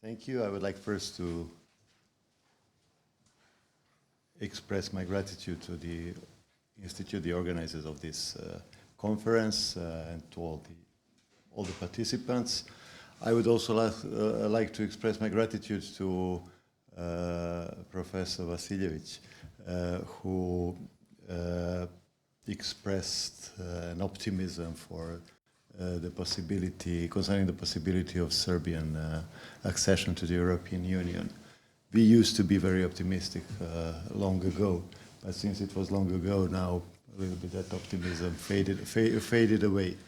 Thank you. I would like first to express my gratitude to the Institute, the organizers of this conference, and to all the participants. I would also like to express my gratitude to Professor Vasiljevic, who expressed an optimism for the possibility, concerning the possibility of Serbian accession to the European Union. We used to be very optimistic long ago, but since it was long ago, now a little bit that optimism faded away.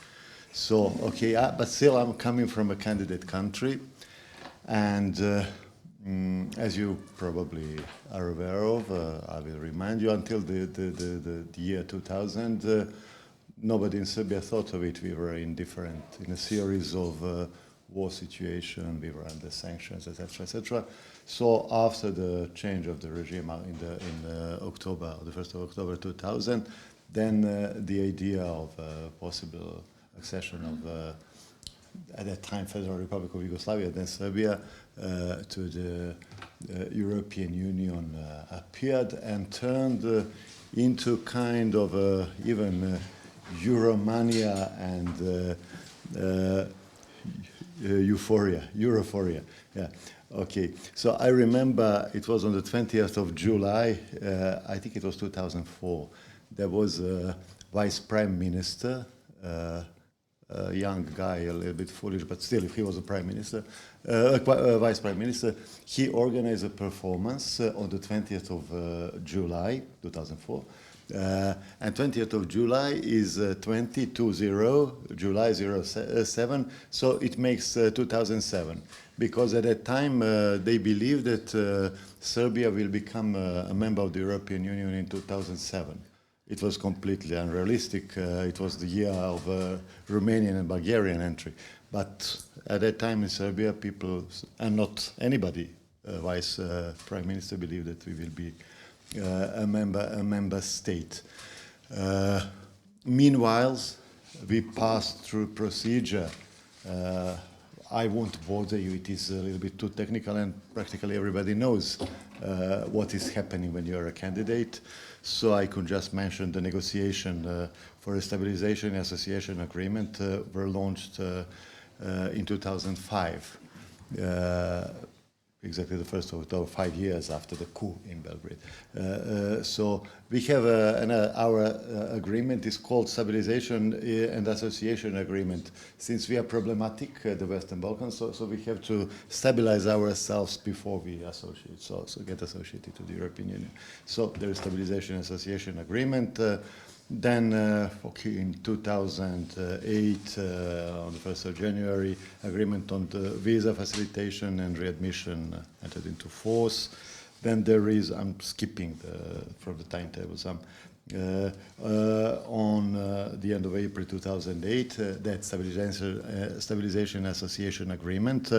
So, okay, but still I'm coming from a candidate country, and as you probably are aware of, I will remind you, until the year 2000, nobody in Serbia thought of it. We were in a series of war situation, we were under sanctions, etc., etc. So after the change of the regime in October, the 1st of October 2000, then the idea of possible accession of, at that time, Federal Republic of Yugoslavia, then Serbia, to the European Union appeared and turned into kind of even Euromania and Europhoria. Yeah. Okay. So I remember it was on the 20th of July, I think it was 2004. There was a vice prime minister, a young guy, a little bit foolish, but still, if he was a prime minister, vice prime minister, he organized a performance on the 20th of July, 2004. And 20th of July is 2020, July 07, so it makes 2007. Because at that time they believed that Serbia will become a member of the European Union in 2007. It was completely unrealistic. It was the year of Romanian and Bulgarian entry. But at that time in Serbia, people, and not anybody, vice prime minister, believed that we will be a member state. Meanwhile, we passed through procedure. I won't bother you, it is a little bit too technical, and practically everybody knows what is happening when you're a candidate. So I could just mention the negotiation for a stabilization and association agreement were launched in 2005. Exactly the 1st of October, 5 years after the coup in Belgrade. So we have our agreement is called Stabilization and Association Agreement. Since we are problematic, the Western Balkans, so we have to stabilize ourselves before we associate, so get associated to the European Union. So there is Stabilization and Association Agreement. Then, in 2008, on the 1st of January, agreement on the visa facilitation and readmission entered into force. Then there is, I'm skipping from the timetables, on the end of April 2008, that Stabilization Association Agreement,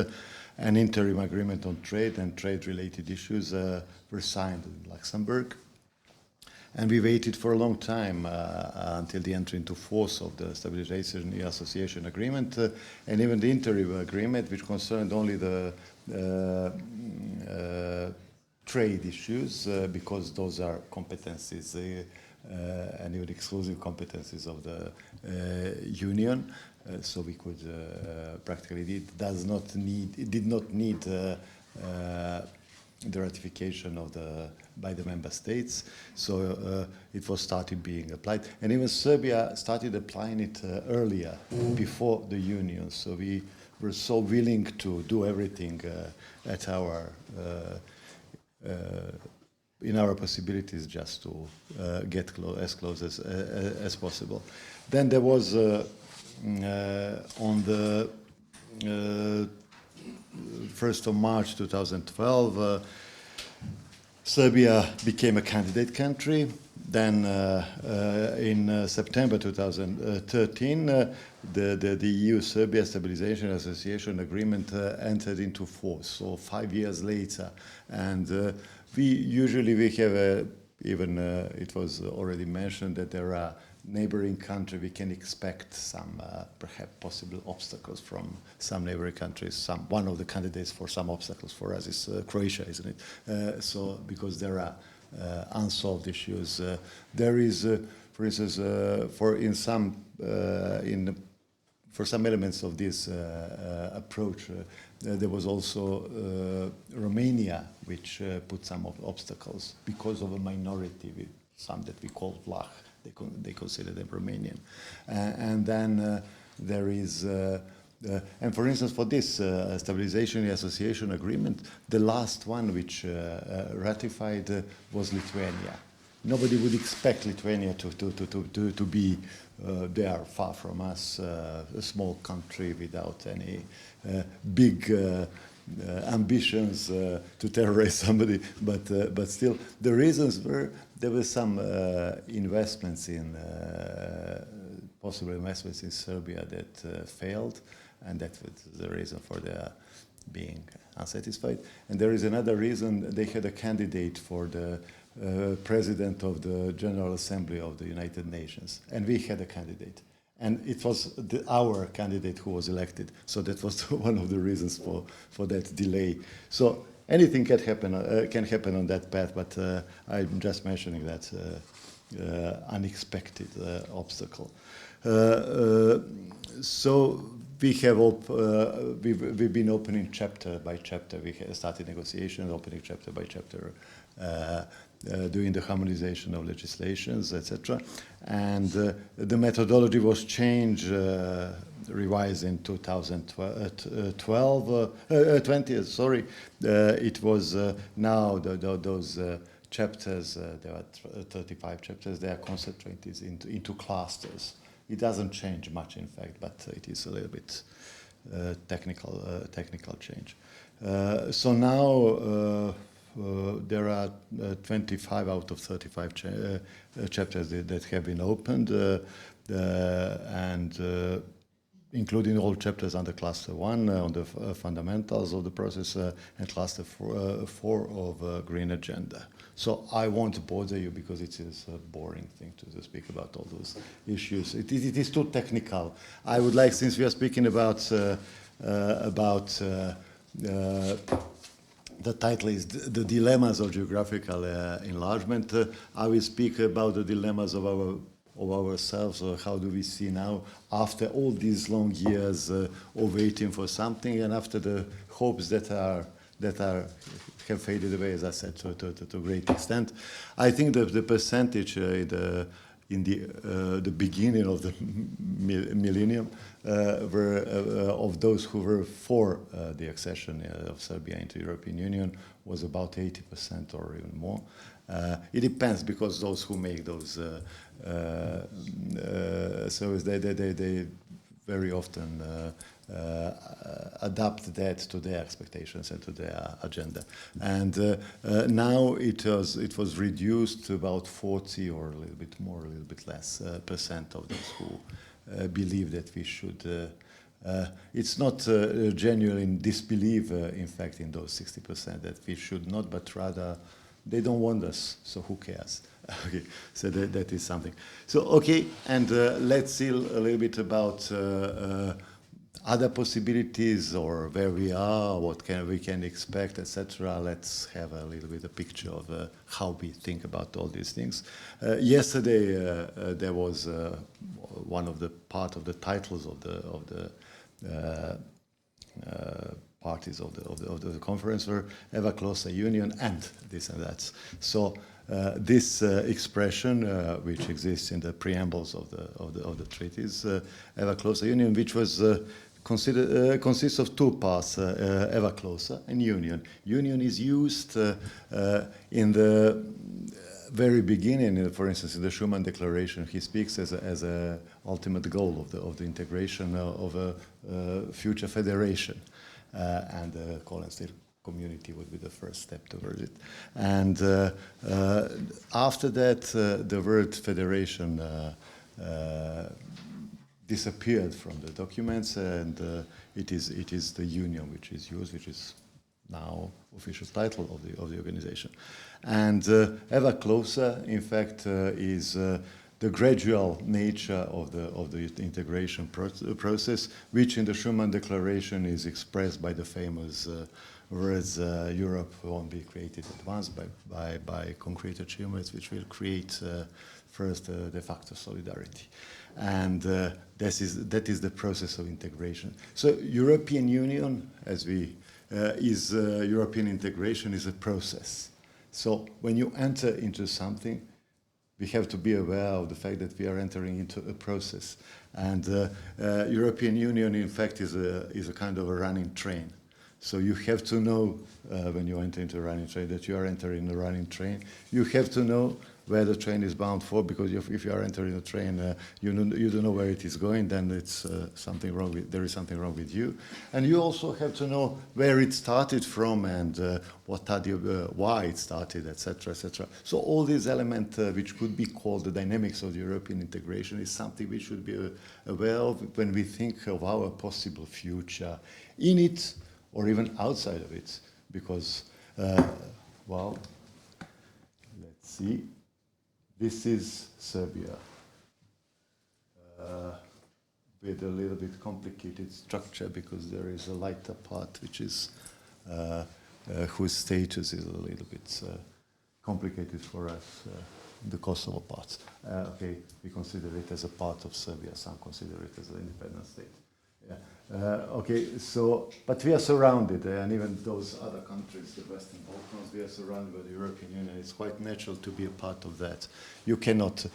an interim agreement on trade and trade-related issues were signed in Luxembourg. And we waited for a long time until the entry into force of the Stabilization and Association Agreement, and even the interim agreement, which concerned only the trade issues, because those are competencies and even exclusive competencies of the Union. So we could practically, it did not need the ratification of by the member states, so it was started being applied, and even Serbia started applying it earlier, before the Union. So we were so willing to do everything at our in our possibilities, just to get as close as possible. Then there was on the 1st of March 2012, Serbia became a candidate country. Then in September 2013, the EU-Serbia Stabilization Association Agreement entered into force, so 5 years later. And we have even it was already mentioned that there are neighboring country, we can expect some perhaps possible obstacles from some neighboring countries. One of the candidates for some obstacles for us is Croatia, isn't it? So because there are unsolved issues, there is, for instance, for some elements of this approach, there was also Romania, which put some obstacles because of a minority, some that we call Vlach. They consider them Romanian. And then there is, and for instance, for this Stabilization and Association Agreement, the last one which ratified was Lithuania. Nobody would expect Lithuania to be there, far from us, a small country without any big ambitions to terrorize somebody. But still, the reasons were there were some investments in possible investments in Serbia that failed, and that was the reason for their being unsatisfied. And there is another reason: they had a candidate for the president of the General Assembly of the United Nations, and we had a candidate, and it was our candidate who was elected. So that was one of the reasons for that delay. So anything can happen on that path, but I'm just mentioning that unexpected obstacle. So we have we've been opening chapter by chapter. We started negotiations, opening chapter by chapter, doing the harmonization of legislations, etc. And the methodology was changed, revised in 2020. Sorry, it was now those chapters. There are 35 chapters. They are concentrated into clusters. It doesn't change much, in fact, but it is a little bit technical change. So now there are 25 out of 35 chapters that have been opened, and including all chapters under Cluster 1 on the fundamentals of the process, and Cluster 4 of Green Agenda. So I won't bother you because it is a boring thing to speak about all those issues. It is too technical. I would like, since we are speaking about the title is The Dilemmas of Geographical Enlargement, I will speak about the dilemmas of ourselves. How do we see now, after all these long years of waiting for something, and after the hopes that have faded away, as I said, to a great extent. I think that the percentage in the beginning of the millennium were of those who were for the accession of Serbia into the European Union was about 80% or even more. It depends, because those who make those surveys, they very often adapt that to their expectations and to their agenda. And now it was reduced to about 40 or a little bit more, a little bit less percent of those who believe that we should. It's not genuine disbelief, in fact, in those 60% that we should not, but rather they don't want us, so who cares? Okay, so that is something. So, okay, and let's see a little bit about other possibilities, or where we are, what we can expect, etc. Let's have a little bit of picture of how we think about all these things. Yesterday there was one of the part of the titles of the parties of the conference were ever closer union and this and that. So this expression, which exists in the preambles of the treaties, ever closer union, which was consists of two parts, ever closer and union. Union is used in the very beginning, for instance, in the Schuman Declaration, he speaks as a ultimate goal of the integration of a future federation, and the Cold State community would be the first step towards it. And after that, the word federation disappeared from the documents, and it is the union which is used, which is now official title of the organization. And ever closer, in fact, is the gradual nature of the integration process, which in the Schuman Declaration is expressed by the famous words, Europe won't be created at once by concrete achievements, which will create first de facto solidarity. And that is the process of integration. So European Union, as European integration is a process. So when you enter into something, we have to be aware of the fact that we are entering into a process. And European Union, in fact, is a kind of a running train. So you have to know when you enter into a running train that you are entering a running train. You have to know where the train is bound for, because if you are entering a train, you don't know where it is going, then it's something wrong with, there is something wrong with you. And you also have to know where it started from and why it started, etc., etc. So all these elements, which could be called the dynamics of the European integration, is something we should be aware of when we think of our possible future in it or even outside of it. Because, well, let's see. This is Serbia, with a little bit complicated structure, because there is a lighter part which is whose status is a little bit complicated for us, the Kosovo part. Okay, we consider it as a part of Serbia, some consider it as an independent state. Yeah. Okay, so, but we are surrounded, and even those other countries, the Western Balkans, we are surrounded by the European Union. It's quite natural to be a part of that. You cannot,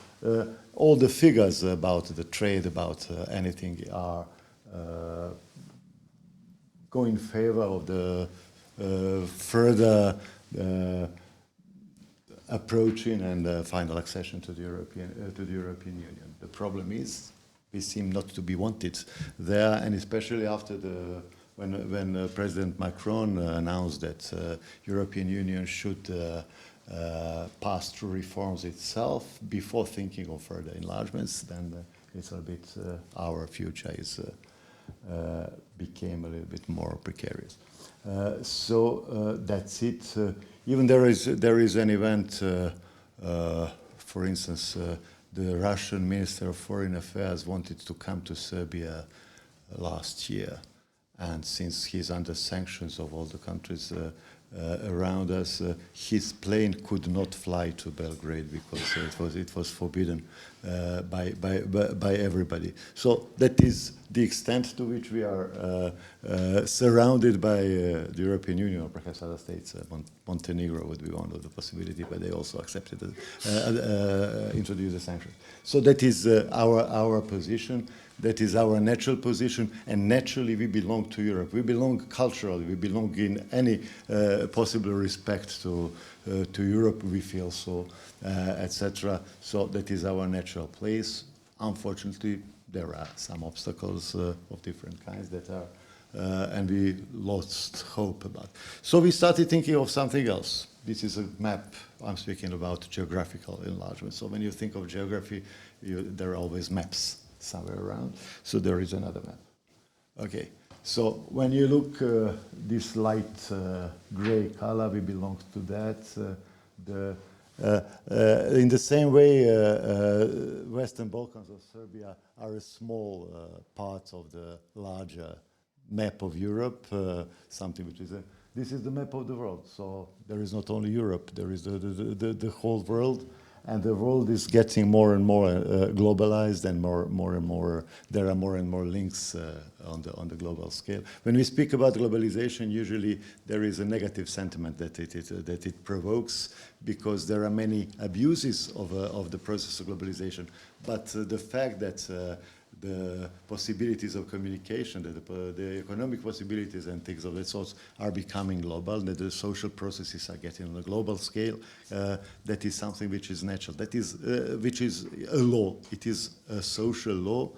all the figures about the trade, about anything are go in favor of the further approaching and final accession to the European Union. The problem is, we seem not to be wanted there, and especially after when President Macron announced that European Union should pass through reforms itself before thinking of further enlargements, then it's a bit our future became a little bit more precarious. So that's it. Even there is an event, for instance. The Russian Minister of Foreign Affairs wanted to come to Serbia last year, and since he's under sanctions of all the countries around us, his plane could not fly to Belgrade because it was forbidden by everybody. So that is the extent to which we are surrounded by the European Union, or perhaps other states. Montenegro would be one of the possibilities, but they also accepted introduced the sanctions. So that is our position. That is our natural position, and naturally we belong to Europe. We belong culturally, we belong in any possible respect to Europe, we feel so, etc. So that is our natural place. Unfortunately, there are some obstacles of different kinds that are, and we lost hope about. So we started thinking of something else. This is a map. I'm speaking about geographical enlargement. So when you think of geography, there are always maps somewhere around. So there is another map. Okay, so when you look this light gray color, we belong to that. In the same way, Western Balkans or Serbia are a small part of the larger map of Europe, something which is this is the map of the world. So there is not only Europe, there is the whole world. And the world is getting more and more globalized, and more and more there are more and more links on the global scale. When we speak about globalization, usually there is a negative sentiment that it provokes, because there are many abuses of the process of globalization. But the fact that the possibilities of communication, the economic possibilities and things of that sort are becoming global, that the social processes are getting on a global scale, that is something which is natural. That is, which is a law. It is a social law,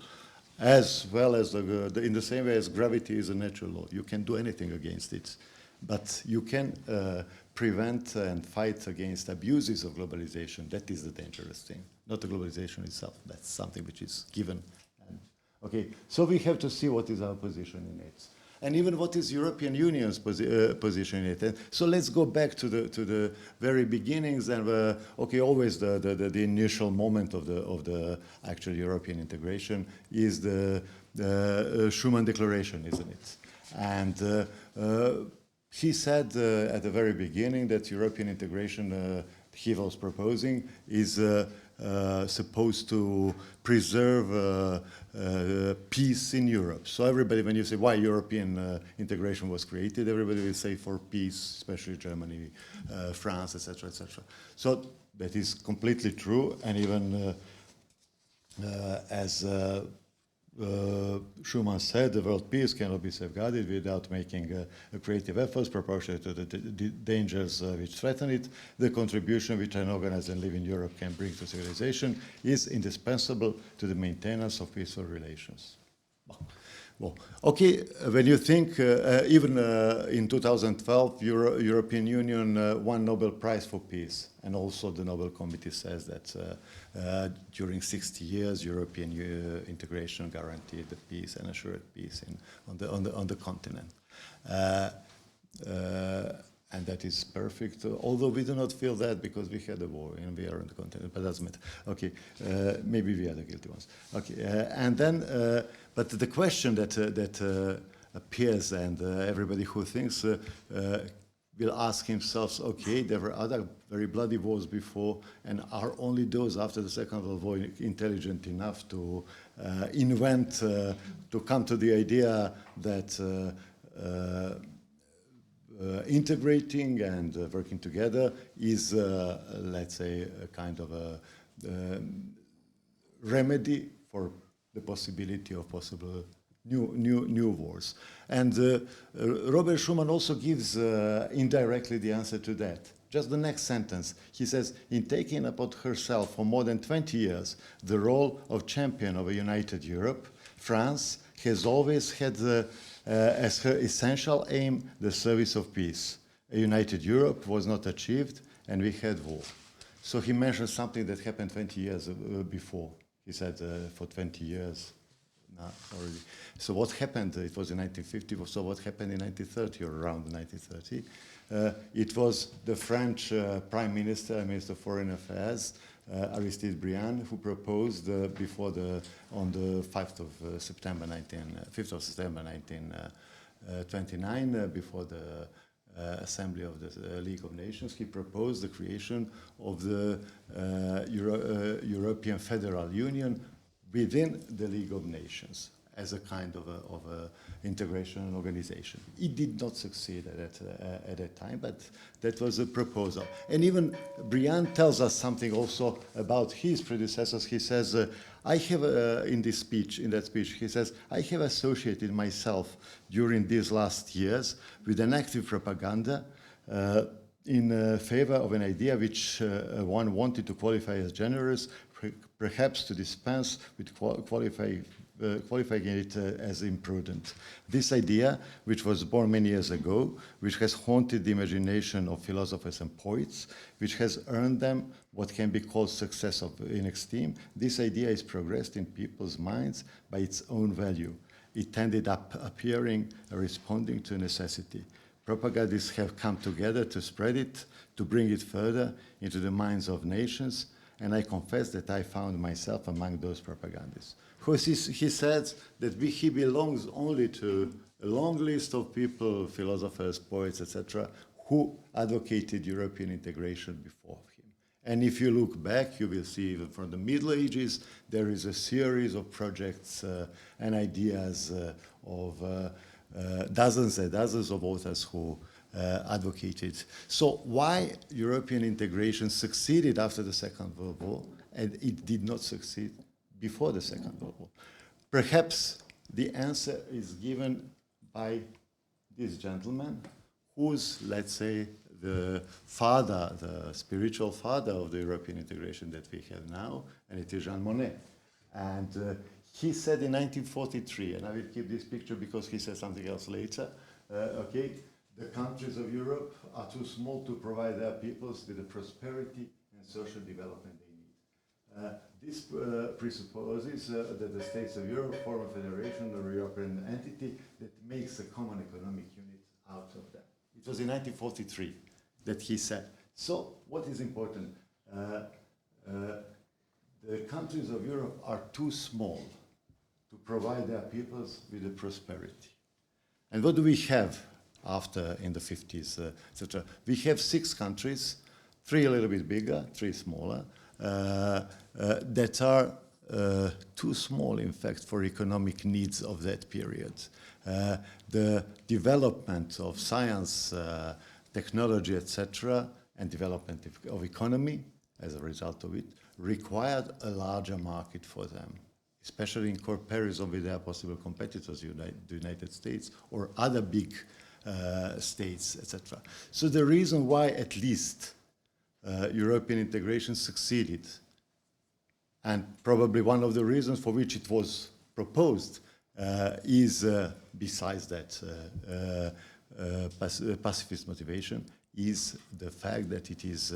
as well as in the same way as gravity is a natural law. You can do anything against it, but you can prevent and fight against abuses of globalization. That is the dangerous thing, not the globalization itself. That's something which is given. Okay, so we have to see what is our position in it. And even what is European Union's position in it? And so let's go back to the very beginnings and okay, always the initial moment of the actual European integration is the Schuman Declaration, isn't it? And he said at the very beginning that European integration he was proposing is supposed to preserve peace in Europe. So everybody, when you say why European integration was created, everybody will say for peace, especially Germany, France, etc., etc. So that is completely true, and even as Schuman said, the world peace cannot be safeguarded without making a creative efforts proportionate to the dangers which threaten it. The contribution which an organized and living Europe can bring to civilization is indispensable to the maintenance of peaceful relations. Well, okay, when you think, even in 2012, European Union won Nobel Prize for Peace, and also the Nobel Committee says that during 60 years, European integration guaranteed the peace and assured peace on the continent. And that is perfect, although we do not feel that because we had a war and we are on the continent, but doesn't matter. Okay, maybe we are the guilty ones. Okay, and then, but the question that appears, and everybody who thinks will ask himself, okay, there were other very bloody wars before, and are only those after the Second World War intelligent enough to invent, to come to the idea that integrating and working together is, let's say, a kind of a remedy for the possibility of possible new wars. And Robert Schuman also gives indirectly the answer to that. Just the next sentence, he says, in taking upon herself for more than 20 years the role of champion of a united Europe, France has always had as her essential aim the service of peace. A united Europe was not achieved, and we had war. So he mentions something that happened 20 years before. He said for 20 years already. So what happened? It was in 1950. So what happened in 1930 or around 1930? It was the French Prime Minister, Minister of Foreign Affairs, Aristide Briand, who proposed on the 5th of September 1929, before the Assembly of the League of Nations, he proposed the creation of the European Federal Union within the League of Nations as a kind of a integration and organization. It did not succeed at that time, but that was a proposal. And even Briand tells us something also about his predecessors. He says, I have, in that speech, he says, I have associated myself during these last years with an active propaganda in favor of an idea which one wanted to qualify as generous, perhaps to dispense with qualifying it as imprudent. This idea, which was born many years ago, which has haunted the imagination of philosophers and poets, which has earned them what can be called success in esteem, this idea is progressed in people's minds by its own value. It ended up appearing responding to necessity. Propagandists have come together to spread it, to bring it further into the minds of nations, and I confess that I found myself among those propagandists. He says that he belongs only to a long list of people, philosophers, poets, etc., who advocated European integration before him. And if you look back, you will see even from the Middle Ages, there is a series of projects and ideas of dozens and dozens of authors who advocated. So why European integration succeeded after the Second World War and it did not succeed before the Second World War? Perhaps the answer is given by this gentleman, who's, let's say, the father, the spiritual father of the European integration that we have now, and it is Jean Monnet. And he said in 1943, and I will keep this picture because he said something else later, okay, the countries of Europe are too small to provide their peoples with the prosperity and social development they need. This presupposes that the states of Europe form a federation or European entity that makes a common economic unit out of them. It was in 1943 that he said. So what is important? The countries of Europe are too small to provide their peoples with the prosperity. And what do we have after in the 50s, etc.? We have 6 countries, 3 a little bit bigger, 3 smaller, that are too small, in fact, for economic needs of that period. The development of science, technology, etc., and development of economy, as a result of it, required a larger market for them, especially in comparison with their possible competitors, the United States or other big states, etc. So the reason why, at least, European integration succeeded, and probably one of the reasons for which it was proposed, is, besides that pacifist motivation, is the fact that it is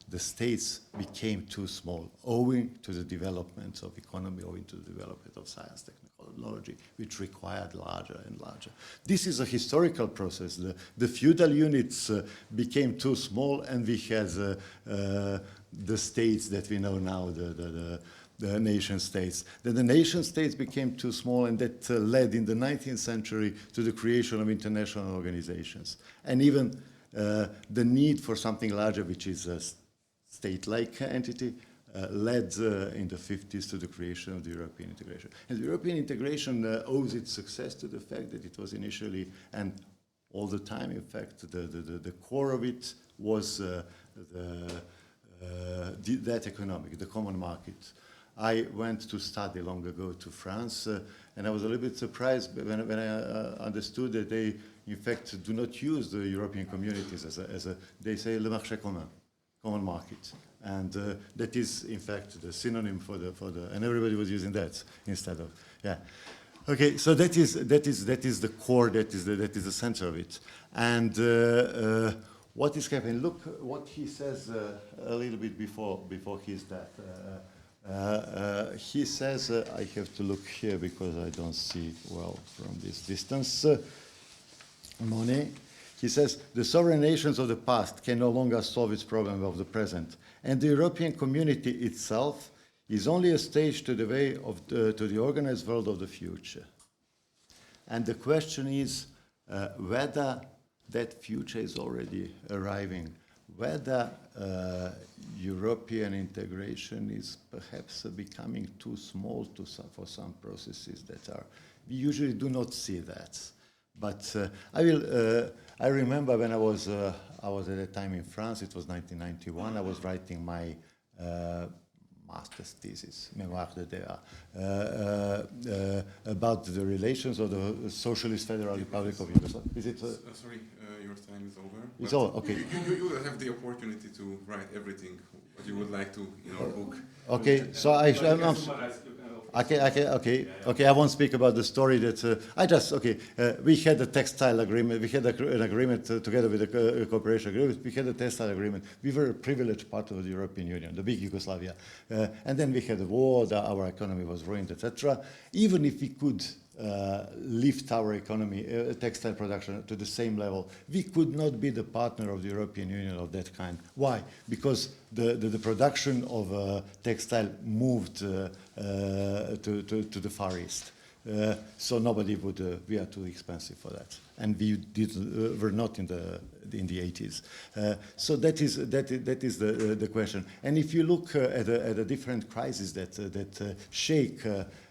the states became too small, owing to the development of economy, owing to the development of science, technology, which required larger and larger. This is a historical process. The feudal units became too small, and we had the states that we know now, the nation states. Then the nation states became too small, and that led in the 19th century to the creation of international organizations. And even the need for something larger, which is a state-like entity, led in the 50s to the creation of the European integration. And the European integration owes its success to the fact that it was initially, and all the time, in fact, the core of it was that economic, the common market. I went to study long ago to France, and I was a little bit surprised when I understood that they, in fact, do not use the European communities as a they say le marché commun, common market, and that is, in fact, the synonym for the, and everybody was using that instead of, yeah. Okay, so that is the core, that is the center of it, and what is happening? Look what he says a little bit before his death. He says, I have to look here because I don't see well from this distance. Monet. He says, the sovereign nations of the past can no longer solve its problem of the present, and the European community itself is only a stage to the way of to the organized world of the future. And the question is whether that future is already arriving, whether European integration is perhaps becoming too small for some processes that are. We usually do not see that. But I remember when I was at a time in France, it was 1991, I was writing my master's thesis, Mémoire de DEA, about the relations of the Socialist Federal Republic of Yugoslavia. Is it? Sorry, your time is over. It's over, okay. You will have the opportunity to write everything what you would like to in our book. Okay, so Okay, I won't speak about the story that we had a textile agreement, we had an agreement together with a cooperation agreement, we had a textile agreement. We were a privileged part of the European Union, the big Yugoslavia. And then we had a war, our economy was ruined, etc. Even if we could lift our economy, textile production to the same level, we could not be the partner of the European Union of that kind. Why? Because the production of textile moved to the Far East. So nobody would, we are too expensive for that. And we were not in the 80s. So that is the question. And if you look at the different crises that shake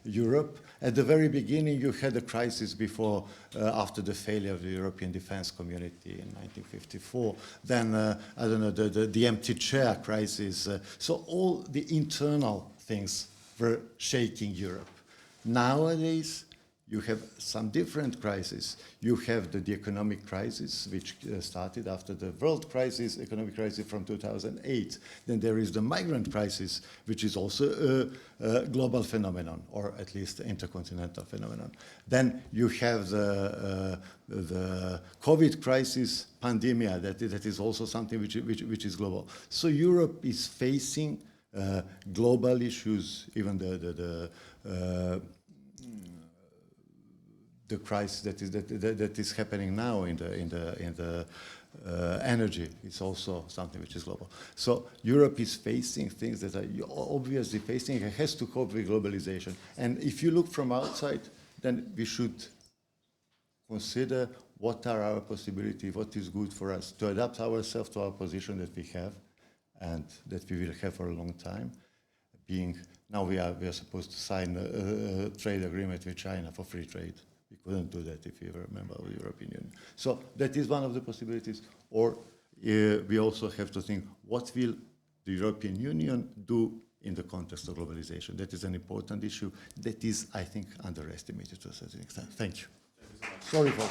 Europe, at the very beginning you had a crisis before, after the failure of the European Defense Community in 1954. Then, I don't know, the empty chair crisis. So all the internal things were shaking Europe. Nowadays, you have some different crises. You have the economic crisis, which started after the world crisis, economic crisis from 2008. Then there is the migrant crisis, which is also a global phenomenon, or at least intercontinental phenomenon. Then you have the COVID crisis, pandemia, that is also something which is global. So Europe is facing global issues, even the crisis that is happening now in the energy is also something which is global. So Europe is facing things that are obviously facing. It has to cope with globalization. And if you look from outside, then we should consider what are our possibilities, what is good for us to adapt ourselves to our position that we have and that we will have for a long time. Being now we are supposed to sign a trade agreement with China for free trade. We couldn't do that if we were a member of the European Union. So that is one of the possibilities. Or we also have to think, what will the European Union do in the context of globalization? That is an important issue that is, I think, underestimated to a certain extent. Thank you. Sorry for